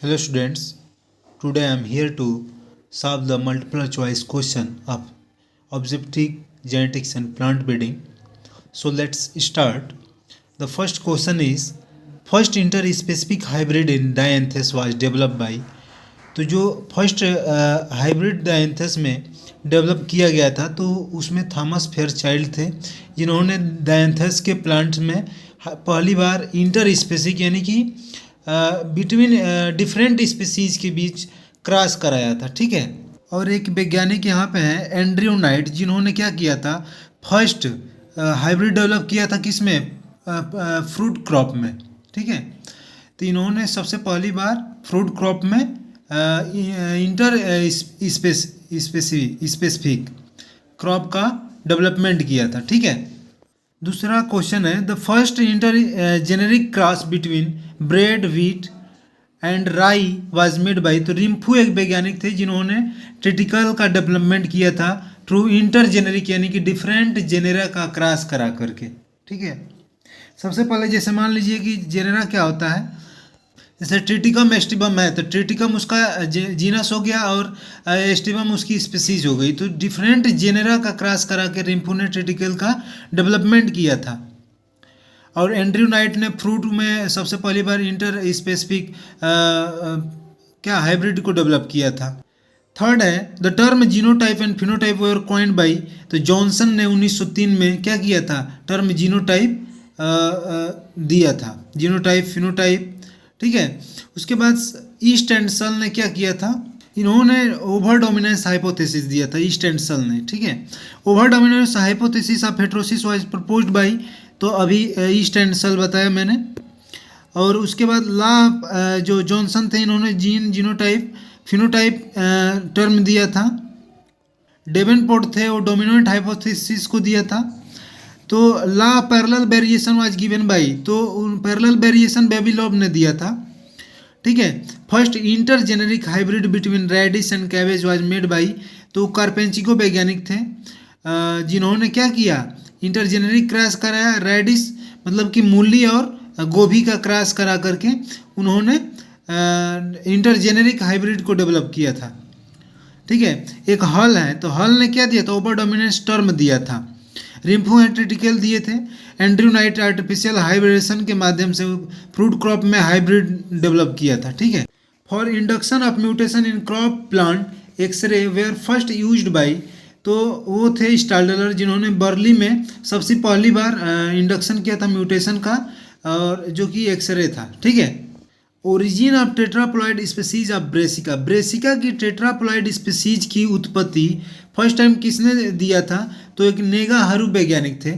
Hello students, today I am here to solve the multiple choice question of objective genetics and plant breeding. So let's start. The first question is first interspecific hybrid in Dianthus was developed by। तो जो first hybrid Dianthus में develop किया गया था तो उसमें Thomas Fairchild थे जिन्होंने डायंथस के प्लांट्स में पहली बार इंटर स्पेसिक यानी कि बिटवीन डिफरेंट स्पीसीज के बीच क्रॉस कराया था। ठीक है। और एक वैज्ञानिक यहाँ पे हैं एंड्रयू नाइट जिन्होंने क्या किया था, फर्स्ट हाइब्रिड डेवलप किया था किसमें, फ्रूट क्रॉप में। ठीक है। तो इन्होंने सबसे पहली बार फ्रूट क्रॉप में इंटर स्पेसिफिक क्रॉप का डेवलपमेंट किया था। ठीक है। दूसरा क्वेश्चन है the first intergeneric cross between bread wheat and राई वाज मेड बाई। तो रिम्फू एक वैज्ञानिक थे जिन्होंने ट्रिटिकल का डेवलपमेंट किया था थ्रू इंटर जेनेरिक यानी कि डिफरेंट जेनेरा का क्रॉस करा करके। ठीक है। सबसे पहले जैसे मान लीजिए कि जेनेरा क्या होता है, जैसे ट्रिटिकम एस्टिबम है तो ट्रिटिकम उसका जीनस हो गया और एस्टिबम उसकी स्पीसीज हो गई। तो डिफरेंट जेनेरा का क्रॉस करा के रिम्फू ने ट्रिटिकल का डेवलपमेंट किया था। और एंड्रयू नाइट ने फ्रूट में सबसे पहली बार इंटर स्पेसिफिक क्या हाइब्रिड को डेवलप किया था। थर्ड है the term genotype and phenotype were coined by. तो जॉनसन ने 1903 में क्या किया था, टर्म जीनोटाइप दिया था, जीनोटाइप फिनोटाइप। ठीक है। उसके बाद ईस्ट एंड सल ने क्या किया था, इन्होंने ओवर डोमिनेंस हाइपोथेसिस दिया था, ईस्ट एंड सल ने। ठीक है। Over dominance hypothesis of heterosis was proposed bye, तो अभी ईस्ट एंड सल बताया मैंने। और उसके बाद ला जो जॉनसन थे इन्होंने जीनोटाइप फिनोटाइप टर्म दिया था। डेवेनपोर्ट थे वो डोमिनेंट हाइपोथेसिस को दिया था। तो law parallel variation was given by, तो पैरेलल वेरिएशन बेबीलोव ने दिया था। ठीक है। First intergeneric hybrid between radish and cabbage was made by, तो कार्पेंचिको वैज्ञानिक थे जिन्होंने क्या किया, इंटर जेनेरिक क्रॉस कराया, रेडिश मतलब कि मूली और गोभी का क्रॉस करा करके उन्होंने इंटर जेनेरिक हाइब्रिड को डेवलप किया था। ठीक है। एक हल है तो हल ने क्या दिया था, ओवर डोमिनेंस टर्म दिया था। रिम्फू ट्रिटिकल दिए थे। एंड्रयू नाइट आर्टिफिशियल हाइब्रिडेशन के माध्यम से फ्रूट क्रॉप में हाइब्रिड डेवलप किया था। ठीक है। For induction of mutation in crop plant X-ray were first used by, तो वो थे स्टाल्डलर जिन्होंने बर्ली में सबसे पहली बार इंडक्शन किया था म्यूटेशन का, और जो कि एक्सरे था। ठीक है। Origin of tetraploid species of Brassica, Brassica की टेट्राप्लॉइड स्पीसीज की उत्पत्ति फर्स्ट टाइम किसने दिया था, तो एक नेगा हरूप वैज्ञानिक थे।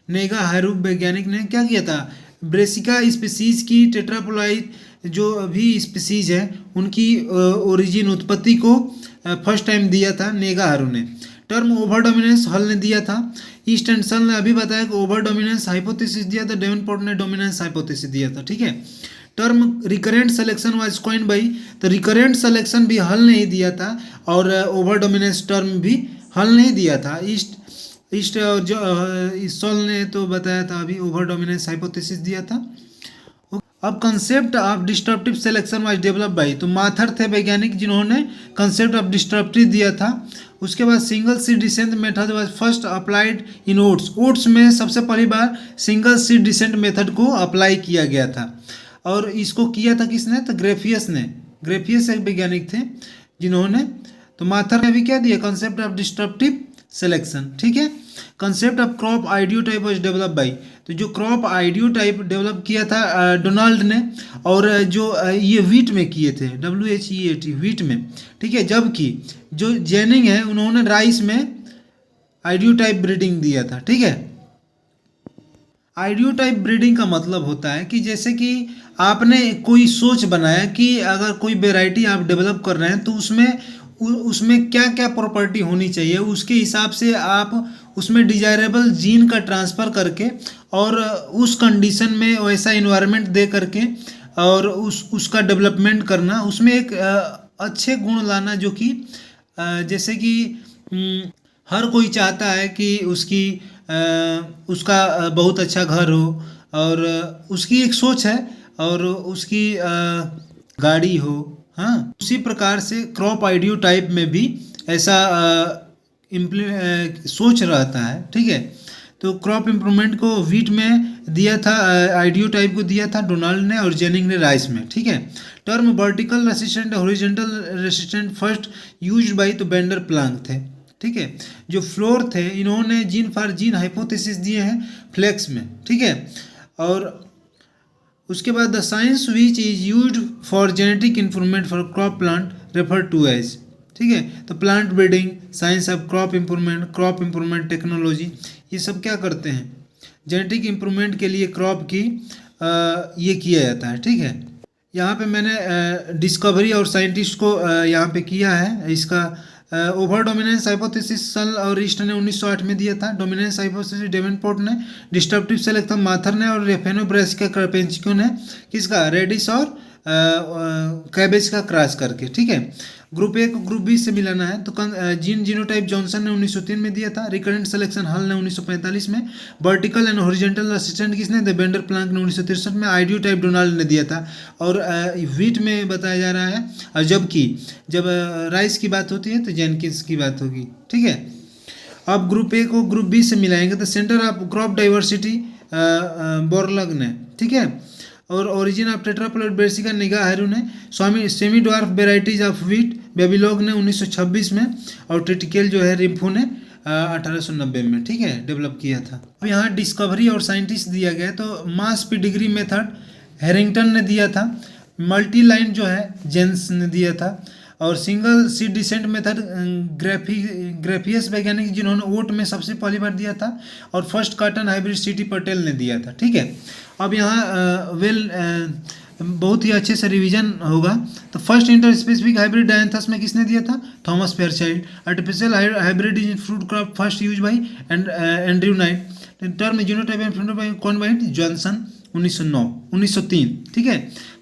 नेगा हरूप वैज्ञानिक ने क्या किया था, ब्रेसिका स्पीसीज की टेट्राप्लॉइड जो भी स्पीसीज है उनकी ओरिजिन उत्पत्ति को फर्स्ट टाइम दिया था नेगा हरू ने। टर्म ओवर डोमिनेंस हल ने दिया था। ईस्ट एंड सल ने अभी बताया कि ओवर डोमिनेंस हाइपोथेसिस दिया था, डेवेनपोर्ट ने डोमिनेंस हाइपोथेसिस दिया था। ठीक है। Term recurrent selection was coined by, तो रिकरेंट सिलेक्शन भी हल ने ही दिया था और ओवर डोमिनेंस टर्म भी हल ने ही दिया था। ईस्ट और जो सल ने तो बताया था अभी, ओवर डोमिनेंस हाइपोथेसिस दिया था। अब concept of disruptive selection was develop by, तो माथर थे वैज्ञानिक जिन्होंने कंसेप्ट ऑफ डिस्ट्रप्टिव दिया था। उसके बाद single seed descent method was first applied in oats, oats में सबसे पहली बार सिंगल सीड डिसेंट मेथड को अप्लाई किया गया था। और इसको किया था किसने, तो ग्रेफियस ने। ग्रेफियस एक वैज्ञानिक थे जिन्होंने, तो माथर ने भी क्या दिया, कंसेप्ट ऑफ डिस्ट्रप्टिव सिलेक्शन। ठीक है। Concept of crop ideotype was develop by, तो जो क्रॉप आइडियोटाइप डेवलप किया था डोनाल्ड ने, और जो ये व्हीट में किए थे, WHEAT व्हीट में। ठीक है। जबकि जो जेनिंग है उन्होंने राइस में आइडियोटाइप ब्रीडिंग दिया था। ठीक है। आइडियोटाइप ब्रीडिंग का मतलब होता है कि जैसे कि आपने कोई सोच बनाया कि अगर कोई वेराइटी आप डेवलप कर रहे हैं तो उसमें क्या क्या प्रॉपर्टी होनी चाहिए, उसके हिसाब से आप उसमें डिजायरेबल जीन का ट्रांसफ़र करके और उस कंडीशन में वैसा इन्वायरमेंट दे करके और उसका डेवलपमेंट करना, उसमें एक अच्छे गुण लाना जो कि जैसे कि हर कोई चाहता है कि उसका बहुत अच्छा घर हो, और उसकी एक सोच है और उसकी गाड़ी हो। हाँ, उसी प्रकार से क्रॉप आइडियो टाइप में भी ऐसा सोच रहता है, ठीक है। तो क्रॉप इम्प्रूवमेंट को वीट में दिया था, आइडियो टाइप को दिया था डोनाल्ड ने और जेनिंग ने राइस में, ठीक है। Term vertical resistant horizontal resistant first use by तो बेंडर प्लांक थे, ठीक है। जो फ्लोर थे इन्होंने जीन फॉर जीन हाइपोथेसिस दिए हैं फ्लेक्स में, ठीक है। और उसके बाद the science which is used for genetic improvement for crop plant refer to as, ठीक है। तो plant breeding, science of crop improvement technology, ये सब क्या करते हैं, जेनेटिक इम्प्रूवमेंट के लिए क्रॉप की ये किया जाता है, ठीक है। यहाँ पे मैंने डिस्कवरी और साइंटिस्ट को यहाँ पे किया है इसका ओवर डोमिनेंस हाइपोथेसिस सल और ईस्ट ने 1908 में दिया था। डोमिनेंस हाइपोथेसिस डेवेनपोर्ट ने, डिस्ट्रप्टिव सेलेक्शन माथर ने और रेफेनो ब्रेस्का कार्पेंचिको ने किसका, रेडिस और कैबेज का क्रॉस करके, ठीक है। ग्रुप ए को ग्रुप बी से मिलाना है। तो जीन जीनोटाइप जॉनसन ने 1903 में दिया था। रिकरेंट सिलेक्शन हॉल ने 1945 में। वर्टिकल एंड हॉरिजॉन्टल असिस्टेंट किसने, द बेंडर प्लांक ने 1963 में। आइडियो टाइप डोनाल्ड ने दिया था। और वीट में बताया जा रहा है, और जबकि जब राइस की बात होती है तो जेनकिंस की बात होगी, ठीक है। अब ग्रुप ए को ग्रुप बी से मिलाएंगे तो सेंटर ऑफ क्रॉप डाइवर्सिटी बोरलग ने, ठीक है। और origin of tetrapolar Brassica Nagaharu ने। स्वामी semi dwarf varieties of wheat बेबीलॉग ने 1926 में। और ट्रिटिकेल जो है रिम्फो ने 1890 में, ठीक है, डेवलप किया था। अब यहाँ डिस्कवरी और साइंटिस्ट दिया गया, तो मास पेडिग्री मेथड हैरिंगटन ने दिया था। मल्टी लाइन जो है जेंस ने दिया था। और सिंगल सीड डिसेंट मेथड ग्रेफियस वैज्ञानिक जिन्होंने ओट में सबसे पहली बार दिया था। और फर्स्ट कॉटन हाइब्रिड सीटी पटेल ने दिया था, ठीक है। अब यहाँ बहुत ही अच्छे से रिवीजन होगा। तो first interspecific hybrid Dianthus में किसने दिया था, Thomas Fairchild. Artificial hybrid in fruit crop first use by Andrew Knight. Term genotype and phenotype कौन बाई, जॉनसन 1903, ठीक है।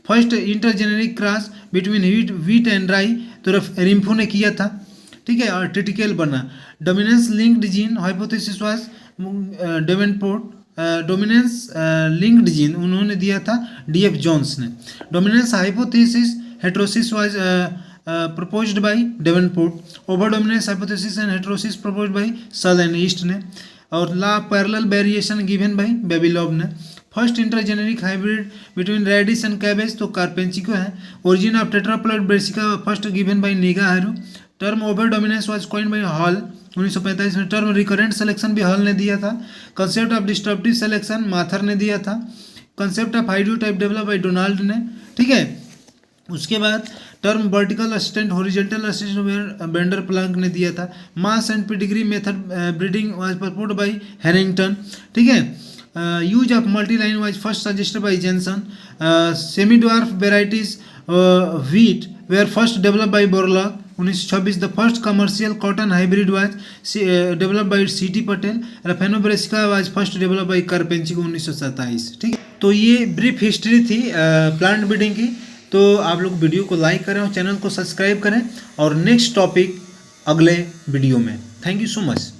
First intergeneric cross between wheat and rye तो रिम्फो ने किया था, ठीक है। और ट्रिटिकेल बना। Dominance linked gene hypothesis was Davenport. Dominance linked gene उन्होंने दिया था डीएफ जोन्स ने। Dominance hypothesis heterosis was proposed by Davenport. Over dominance hypothesis and heterosis proposed by Shull and East ने। और law parallel variation given by बेबीलॉब ने। First intergeneric hybrid between radish and cabbage तो Karpechenko है। Origin of tetrapolar Brassica first given by Nagaharu U. Term over dominance was coined bye hall 1945 में। Term recurrent selection भी Hall ने दिया था। Concept of disruptive selection Mather ने दिया था। Concept of ideotype develop by Donald ने, ठीक है। उसके बाद term vertical assistant horizontal assistant Vanderplank ने दिया था। Mass and pedigree method breeding was proposed by Harrington, ठीक है। Use of multi line was first suggested by Jensen. Semi dwarf varieties wheat were first developed by Borlaug 1926. The first commercial cotton hybrid was developed by C.T. Patel. Rafano Brassica was first developed by Carpenchico 1927. ठीक है, तो ये brief history थी plant breeding की। तो आप लोग video को लाइक करें और चैनल को सब्सक्राइब करें और नेक्स्ट टॉपिक अगले वीडियो में। Thank you so much.